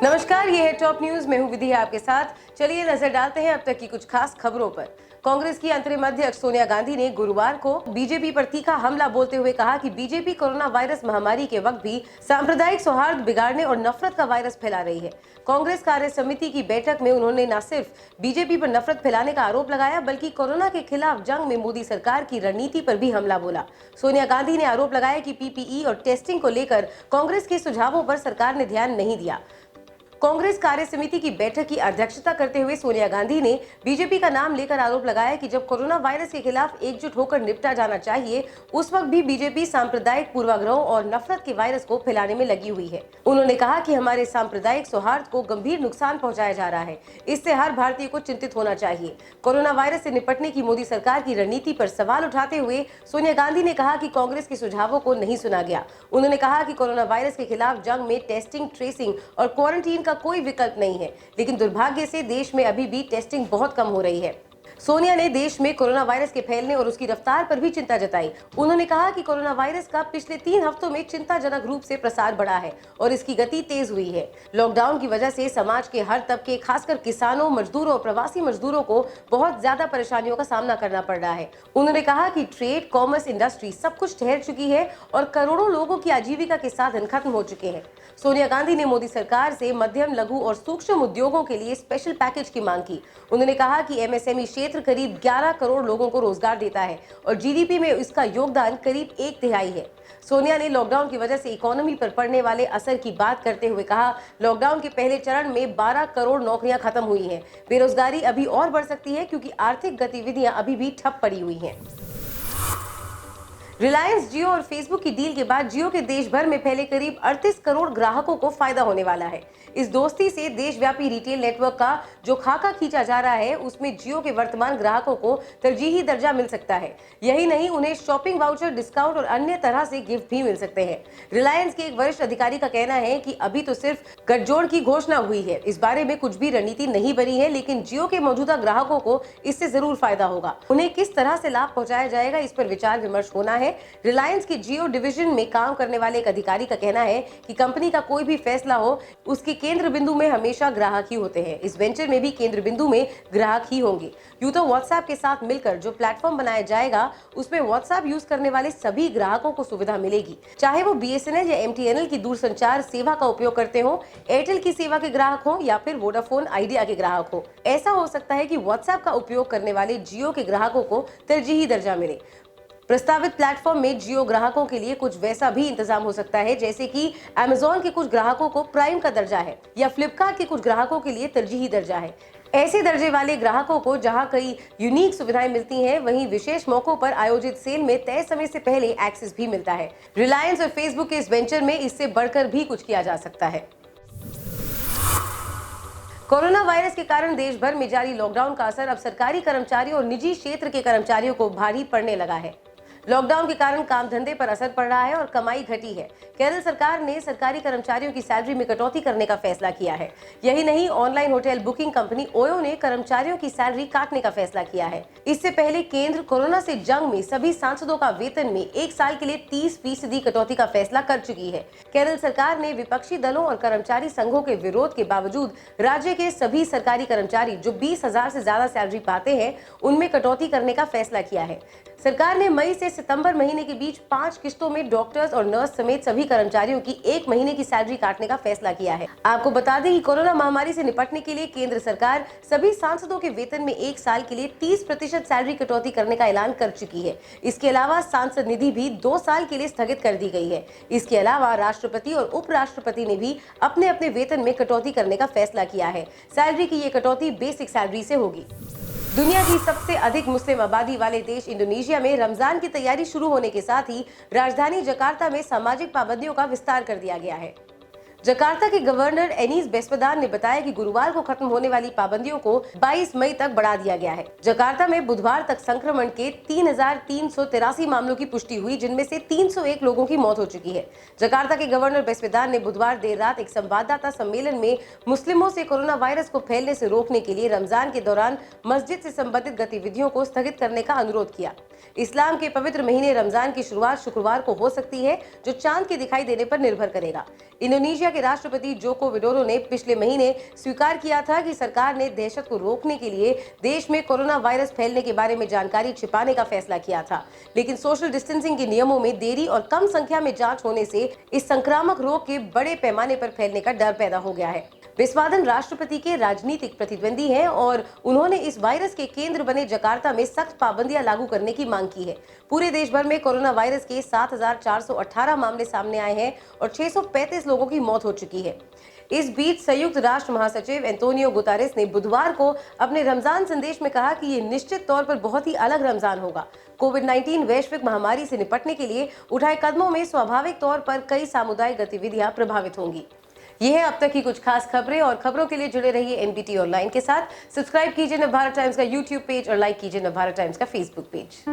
नमस्कार, ये है टॉप न्यूज। मैं हूं विधि आपके साथ। चलिए नजर डालते हैं अब तक की कुछ खास खबरों पर। कांग्रेस की अंतरिम अध्यक्ष सोनिया गांधी ने गुरुवार को बीजेपी पर तीखा हमला बोलते हुए कहा कि बीजेपी कोरोना वायरस महामारी के वक्त भी सांप्रदायिक सौहार्द बिगाड़ने और नफरत का वायरस फैला रही है। कांग्रेस कार्य समिति की बैठक में उन्होंने न सिर्फ बीजेपी पर नफरत फैलाने का आरोप लगाया, बल्कि कोरोना के खिलाफ जंग में मोदी सरकार की रणनीति पर भी हमला बोला। सोनिया गांधी ने आरोप लगाया कि पीपीई और टेस्टिंग को लेकर कांग्रेस के सुझावों पर सरकार ने ध्यान नहीं दिया। कांग्रेस कार्य समिति की बैठक की अध्यक्षता करते हुए सोनिया गांधी ने बीजेपी का नाम लेकर आरोप लगाया कि जब कोरोना वायरस के खिलाफ एकजुट होकर निपटा जाना चाहिए, उस वक्त भी बीजेपी सांप्रदायिक पूर्वाग्रहों और नफरत के वायरस को फैलाने में लगी हुई है। उन्होंने कहा कि हमारे सांप्रदायिक सौहार्द को गंभीर नुकसान पहुंचाया जा रहा है। इससे हर भारतीय को चिंतित होना चाहिए। कोरोना वायरस से निपटने की मोदी सरकार की रणनीति पर सवाल उठाते हुए सोनिया गांधी ने कहा कि कांग्रेस के सुझावों को नहीं सुना गया। उन्होंने कहा कि कोरोना वायरस के खिलाफ जंग में टेस्टिंग, ट्रेसिंग और क्वारंटीन का कोई विकल्प नहीं है, लेकिन दुर्भाग्य से देश में अभी भी टेस्टिंग बहुत कम हो रही है। सोनिया ने देश में कोरोना वायरस के फैलने और उसकी रफ्तार पर भी चिंता जताई। उन्होंने कहा कि कोरोना वायरस का पिछले 3 हफ्तों में चिंताजनक रूप से प्रसार बढ़ा है और इसकी गति तेज हुई है। लॉकडाउन की वजह से समाज के हर तबके, खासकर किसानों, मजदूरों और प्रवासी मजदूरों को बहुत ज्यादा परेशानियों का सामना करना पड़ रहा है। उन्होंने कहा कि ट्रेड, कॉमर्स, इंडस्ट्री सब कुछ ठहर चुकी है और करोड़ों लोगों की आजीविका के साधन खत्म हो चुके हैं। सोनिया गांधी ने मोदी सरकार से मध्यम, लघु और सूक्ष्म उद्योगों के लिए स्पेशल पैकेज की मांग की। उन्होंने कहा कि एमएसएमई क्षेत्र करीब 11 करोड़ लोगों को रोजगार देता है और जीडीपी में इसका योगदान करीब 1/3 है। सोनिया ने लॉकडाउन की वजह से इकोनॉमी पर पड़ने वाले असर की बात करते हुए कहा, लॉकडाउन के पहले चरण में 12 करोड़ नौकरियां खत्म हुई हैं। बेरोजगारी अभी और बढ़ सकती है क्योंकि आर्थिक गतिविधियां अभी भी ठप पड़ी हुई हैं। रिलायंस, जियो और फेसबुक की डील के बाद जियो के देश भर में फैले करीब 38 करोड़ ग्राहकों को फायदा होने वाला है। इस दोस्ती से देशव्यापी रिटेल नेटवर्क का जो खाका खींचा जा रहा है, उसमें जियो के वर्तमान ग्राहकों को तरजीही दर्जा मिल सकता है। यही नहीं, उन्हें शॉपिंग वाउचर, डिस्काउंट और अन्य तरह से गिफ्ट भी मिल सकते हैं। रिलायंस के एक वरिष्ठ अधिकारी का कहना है कि अभी तो सिर्फ गठजोड़ की घोषणा हुई है, इस बारे में कुछ भी रणनीति नहीं बनी है, लेकिन जियो के मौजूदा ग्राहकों को इससे जरूर फायदा होगा। उन्हें किस तरह से लाभ पहुंचाया जाएगा, इस पर विचार विमर्श होना है। रिलायंस के जियो डिवीजन में काम करने वाले एक अधिकारी का कहना है कि कंपनी का कोई भी फैसला हो, उसके केंद्र बिंदु में हमेशा ग्राहक ही होते हैं। इस वेंचर में भी केंद्र बिंदु में ग्राहक ही होंगे। यूं तो व्हाट्सएप के साथ मिलकर जो प्लेटफॉर्म बनाया जाएगा, उसमें व्हाट्सएप यूज करने वाले सभी ग्राहकों को सुविधा मिलेगी, चाहे वो बीएसएनएल या एमटीएनएल की दूरसंचार सेवा का उपयोग करते हो, एयरटेल की सेवा के ग्राहक हो या फिर वोडाफोन आइडिया के ग्राहक हो। ऐसा हो सकता है कि व्हाट्सएप का उपयोग करने वाले जियो के ग्राहकों को तरजीही दर्जा मिले। प्रस्तावित प्लेटफॉर्म में जियो ग्राहकों के लिए कुछ वैसा भी इंतजाम हो सकता है जैसे कि अमेज़न के कुछ ग्राहकों को प्राइम का दर्जा है या फ्लिपकार्ट के कुछ ग्राहकों के लिए तरजीही दर्जा है। ऐसे दर्जे वाले ग्राहकों को जहां कई यूनिक सुविधाएं मिलती हैं, वहीं विशेष मौकों पर आयोजित सेल में तय समय से पहले एक्सेस भी मिलता है। रिलायंस और फेसबुक के इस वेंचर में इससे बढ़कर भी कुछ किया जा सकता है। कोरोना वायरस के कारण देश भर में जारी लॉकडाउन का असर अब सरकारी कर्मचारियों और निजी क्षेत्र के कर्मचारियों को भारी पड़ने लगा है। लॉकडाउन के कारण काम धंधे पर असर पड़ रहा है और कमाई घटी है। केरल सरकार ने सरकारी कर्मचारियों की सैलरी में कटौती करने का फैसला किया है। यही नहीं, online hotel booking company OYO ने कर्मचारियों की सैलरी काटने का फैसला किया है। इससे पहले केंद्र कोरोना से जंग में सभी सांसदों का वेतन में 1 साल के लिए 30% कटौती का फैसला कर चुकी है। केरल सरकार ने विपक्षी दलों और कर्मचारी संघों के विरोध के बावजूद राज्य के सभी सरकारी कर्मचारी जो 20,000 से ज्यादा सैलरी पाते हैं, उनमें कटौती करने का फैसला किया है। सरकार ने मई से सितंबर महीने के बीच 5 किस्तों में डॉक्टर्स और नर्स समेत सभी कर्मचारियों की 1 महीने की सैलरी काटने का फैसला किया है। आपको बता दें कि कोरोना महामारी से निपटने के लिए केंद्र सरकार सभी सांसदों के वेतन में 1 साल के लिए 30% सैलरी कटौती करने का ऐलान कर चुकी है। इसके अलावा सांसद निधि भी 2 साल के लिए स्थगित कर दी गई है। इसके अलावा राष्ट्रपति और उपराष्ट्रपति ने भी अपने अपने वेतन में कटौती करने का फैसला किया है। सैलरी की ये कटौती बेसिक सैलरी से होगी। दुनिया की सबसे अधिक मुस्लिम आबादी वाले देश इंडोनेशिया में रमजान की तैयारी शुरू होने के साथ ही राजधानी जकार्ता में सामाजिक पाबंदियों का विस्तार कर दिया गया है। जकार्ता के गवर्नर एनीस बेस्वेदान ने बताया कि गुरुवार को खत्म होने वाली पाबंदियों को 22 मई तक बढ़ा दिया गया है। जकार्ता में बुधवार तक संक्रमण के 3,383 मामलों की पुष्टि हुई, जिनमें से 301 लोगों की मौत हो चुकी है। जकार्ता के गवर्नर बेस्वेदान ने बुधवार देर रात एक संवाददाता सम्मेलन में मुस्लिमों से कोरोना वायरस को फैलने से रोकने के लिए रमजान के दौरान मस्जिद से संबंधित गतिविधियों को स्थगित करने का अनुरोध किया। इस्लाम के पवित्र महीने रमजान की शुरुआत शुक्रवार को हो सकती है, जो चांद के दिखाई देने पर निर्भर करेगा। इंडोनेशिया के राष्ट्रपति जोको विडोडो ने पिछले महीने स्वीकार किया था कि सरकार ने दहशत को रोकने के लिए देश में कोरोना वायरस फैलने के बारे में जानकारी छिपाने का फैसला किया था, लेकिन सोशल डिस्टेंसिंग के नियमों में देरी और कम संख्या में जांच होने से इस संक्रामक रोग के बड़े पैमाने पर फैलने का डर पैदा हो गया है। बेस्वेदान राष्ट्रपति के राजनीतिक प्रतिद्वंदी हैं और उन्होंने इस वायरस के केंद्र बने जकार्ता में सख्त पाबंदियां लागू करने की मांग की है। पूरे देश भर में कोरोना वायरस के 7,418 मामले सामने आए हैं और 635 लोगों की मौत हो चुकी है। इस बीच संयुक्त राष्ट्र महासचिव एंटोनियो गुतेरेस ने बुधवार को अपने रमजान संदेश में कहा कि ये निश्चित तौर पर बहुत ही अलग रमजान होगा। कोविड-19 वैश्विक महामारी से निपटने के लिए उठाए कदमों में स्वाभाविक तौर पर कई सामुदायिक गतिविधियां प्रभावित होंगी। ये है अब तक की कुछ खास खबरें, और खबरों के लिए जुड़े रहिए एनबीटी ऑनलाइन के साथ। सब्सक्राइब कीजिए नवभारत टाइम्स का यूट्यूब पेज और लाइक कीजिए नवभारत टाइम्स का फेसबुक पेज।